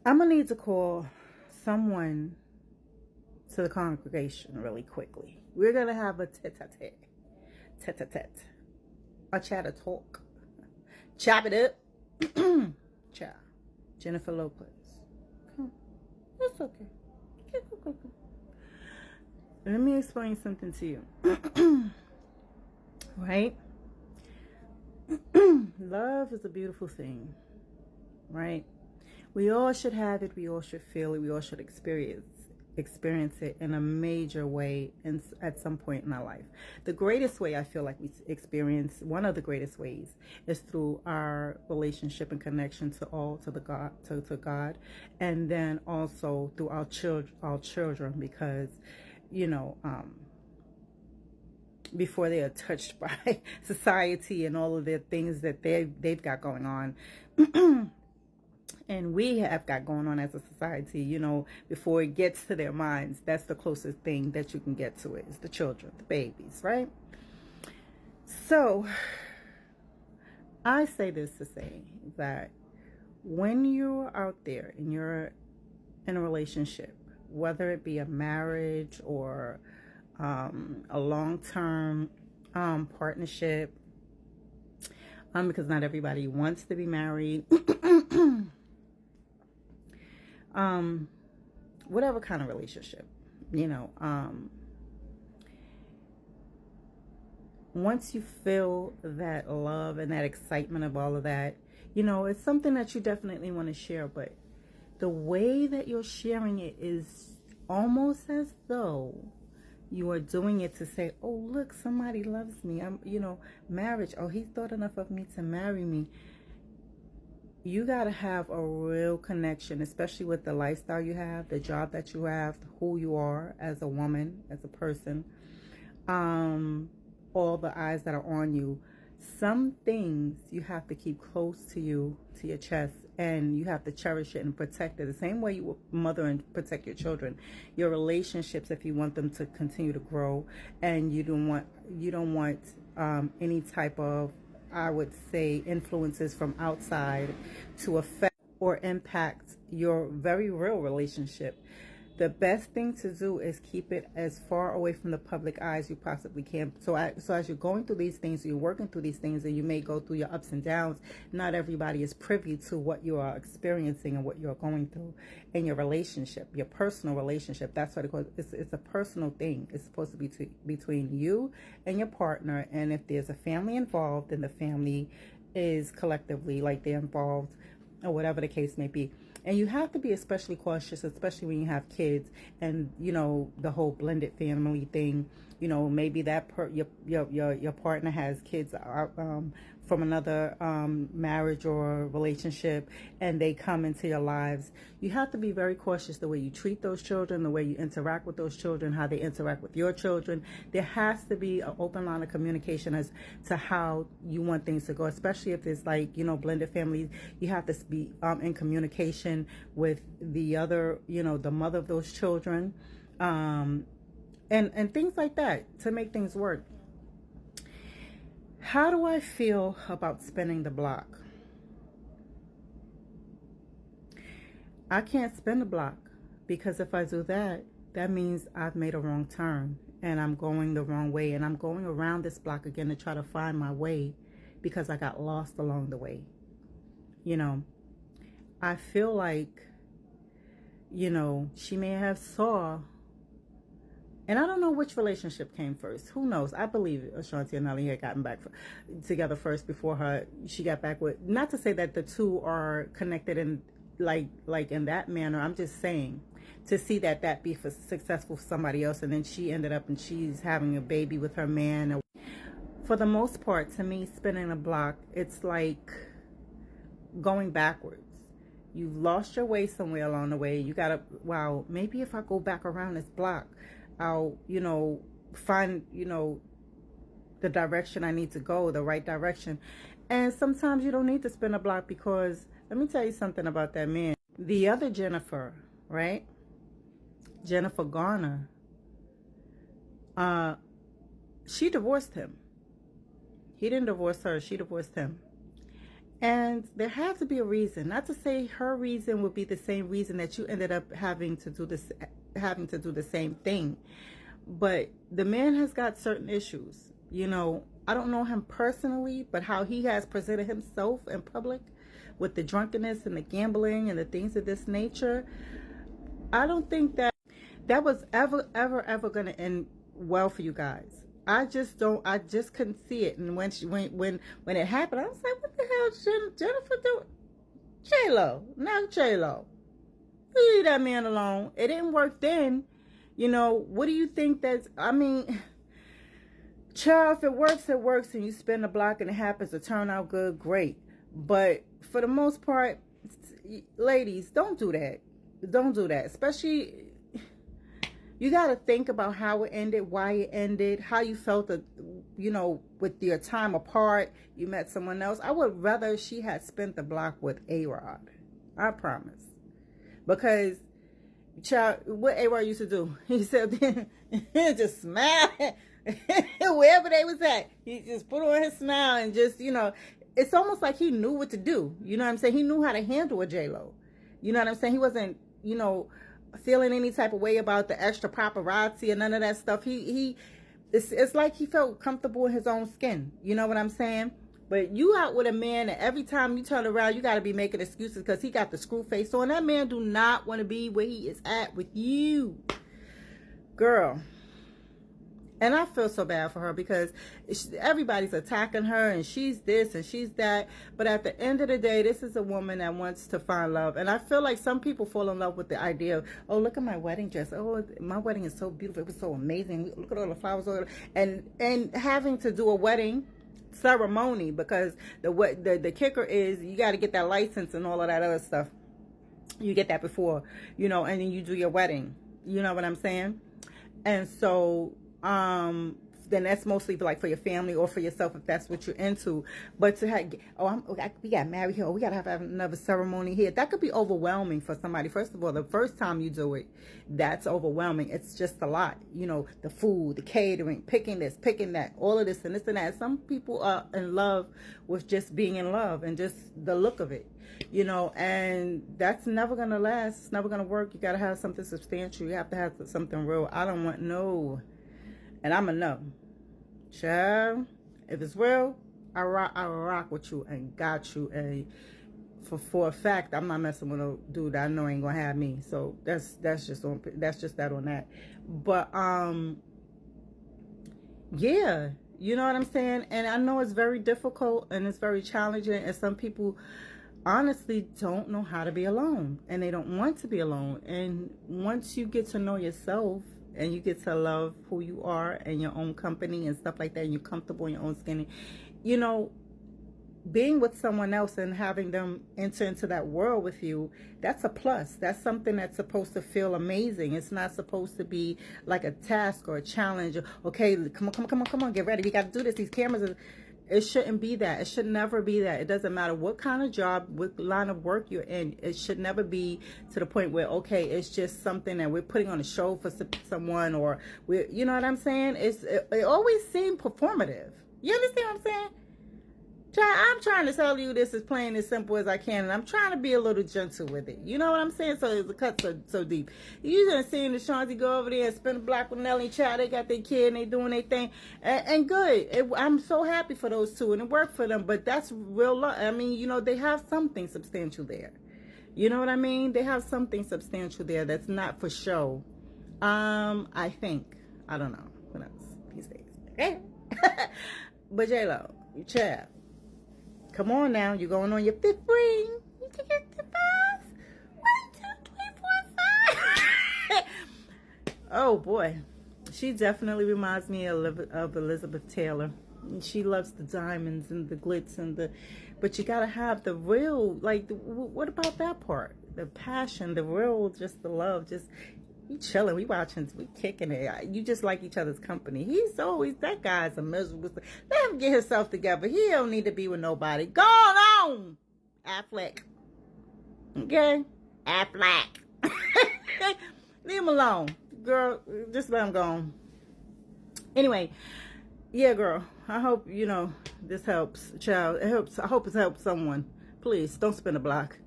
I'm going to need to call someone to the congregation really quickly. We're going to have a tete-a-tete, tete-a-tete, a chat, a talk, chop it up. Ciao. Jennifer Lopez. Come. It's okay. Let me explain something to you. Right? Love is a beautiful thing. Right? We all should have it. We all should feel it. We all should experience it in a major way at some point in our life. The greatest way I feel like we experience, one of the greatest ways, is through our relationship and connection to God, and then also through our children, because before they are touched by society and all of the things that they've got going on. And we have got going on as a society, before it gets to their minds. That's the closest thing that you can get to it, is the children, the babies, right? So I say this to say that when you're out there and you're in a relationship, whether it be a marriage or a long-term partnership, because not everybody wants to be married, whatever kind of relationship, once you feel that love and that excitement of all of that, it's something that you definitely want to share, but the way that you're sharing it is almost as though you are doing it to say, oh, look, somebody loves me. Marriage. Oh, he thought enough of me to marry me. You got to have a real connection, especially with the lifestyle you have, the job that you have, who you are as a woman, as a person, all the eyes that are on you. Some things you have to keep close to you, to your chest, and you have to cherish it and protect it the same way you would mother and protect your children. Your relationships, if you want them to continue to grow, and you don't want any type of, I would say, influences from outside to affect or impact your very real relationship. The best thing to do is keep it as far away from the public eye as you possibly can. So as you're going through these things, you're working through these things, and you may go through your ups and downs. Not everybody is privy to what you are experiencing and what you're going through in your relationship, your personal relationship. That's what it calls. It's a personal thing. It's supposed to be between you and your partner. And if there's a family involved, then the family is collectively, like, they're involved, or whatever the case may be. And you have to be especially cautious, especially when you have kids, and the whole blended family thing. Maybe that your partner has kids from another marriage or relationship, and they come into your lives. You have to be very cautious the way you treat those children, the way you interact with those children, how they interact with your children. There has to be an open line of communication as to how you want things to go, especially if it's like, blended families. You have to be in communication with the other, the mother of those children, and things like that to make things work. How do I feel about spinning the block? I can't spin the block, because if I do that, that means I've made a wrong turn and I'm going the wrong way, and I'm going around this block again to try to find my way because I got lost along the way. I feel like, she may have saw. And I don't know which relationship came first. Who knows? I believe Ashanti and Nelly had gotten back together first before she got back with. Not to say that the two are connected in like in that manner. I'm just saying, to see that be successful for somebody else, and then she ended up and she's having a baby with her man. For the most part, to me, spinning a block, it's like going backwards. You've lost your way somewhere along the way. You gotta, wow, maybe if I go back around this block, I'll, find, the direction I need to go, the right direction. And sometimes you don't need to spin a block, because let me tell you something about that man. The other Bennifer, right? Jennifer Garner, she divorced him. He didn't divorce her. She divorced him. And there had to be a reason. Not to say her reason would be the same reason that you ended up having to do the same thing. But the man has got certain issues. You know, I don't know him personally, but how he has presented himself in public with the drunkenness and the gambling and the things of this nature, I don't think that was ever going to end well for you guys. I just couldn't see it. And when it happened, I was like, what the hell is Jennifer doing? J-Lo, now J-Lo. You leave that man alone. It didn't work then. You know, what do you think I mean, child, if it works, and you spin the block and it happens to turn out good, great. But for the most part, ladies, don't do that. Don't do that. Especially, you got to think about how it ended, why it ended, how you felt, you know, with your time apart, you met someone else. I would rather she had spent the block with A-Rod. I promise. Because, child, what A-Rod used to do, he said, just smile. Wherever they was at, he just put on his smile and just, you know, it's almost like he knew what to do. You know what I'm saying? He knew how to handle a J-Lo. You know what I'm saying? He wasn't, you know, feeling any type of way about the extra paparazzi and none of that stuff. It's like he felt comfortable in his own skin. You know what I'm saying? But you out with a man that every time you turn around, you got to be making excuses because he got the screw face on. That man do not want to be where he is at with you. Girl. And I feel so bad for her because everybody's attacking her and she's this and she's that. But at the end of the day, this is a woman that wants to find love. And I feel like some people fall in love with the idea of, oh, look at my wedding dress. Oh, my wedding is so beautiful. It was so amazing. Look at all the flowers. And having to do a wedding ceremony because the kicker is you got to get that license and all of that other stuff. You get that before, you know, and then you do your wedding. You know what I'm saying? And so... then that's mostly like for your family or for yourself if that's what you're into. But to have, we got married here, or we gotta have another ceremony here, that could be overwhelming for somebody. First of all, the first time you do it, that's overwhelming. It's just a lot, you know, the food, the catering, picking this, picking that, all of this and this and that. Some people are in love with just being in love and just the look of it, you know, and that's never gonna last. It's never gonna work. You gotta have something substantial. You have to have something real. I don't want no. And I'm a no. Child, if it's real, I rock with you and got you. And for a fact, I'm not messing with a dude that I know ain't gonna have me. So that's just that on that. But yeah, you know what I'm saying? And I know it's very difficult and it's very challenging, and some people honestly don't know how to be alone, and they don't want to be alone. And once you get to know yourself and you get to love who you are and your own company and stuff like that, and you're comfortable in your own skin, you know, being with someone else and having them enter into that world with you, that's a plus. That's something that's supposed to feel amazing. It's not supposed to be like a task or a challenge. Okay, come on, get ready. We got to do this. These cameras are... It shouldn't be that. It should never be that. It doesn't matter what kind of job, what line of work you're in. It should never be to the point where, okay, it's just something that we're putting on a show for someone, or we're, you know what I'm saying? It always seemed performative. You understand what I'm saying? I'm trying to tell you this as plain as simple as I can, and I'm trying to be a little gentle with it. You know what I'm saying? So the cuts so deep. You done seen the Chauncey go over there and spin a block with Nelly Child. They got their kid and they doing their thing, and good. I'm so happy for those two, and it worked for them. But that's real love. I mean, you know, they have something substantial there. You know what I mean? They have something substantial there that's not for show. I think. I don't know. Who knows these days? Okay. But J-Lo, Chad. Come on now, you're going on your fifth ring. You can get the 5. 1, 2, 3, 4, 5. Oh boy, she definitely reminds me of Elizabeth Taylor. She loves the diamonds and the glitz and but you gotta have the real, like, what about that part? The passion, the real, just the love, just. We chilling, we watching, we kicking it. You just like each other's company. That guy's a miserable. Let him get himself together. He don't need to be with nobody. Go on, Affleck. Okay? Affleck. Leave him alone. Girl, just let him go. Anyway, yeah, girl. I hope, you know, this helps. Child, it helps. I hope it's helped someone. Please don't spin a block.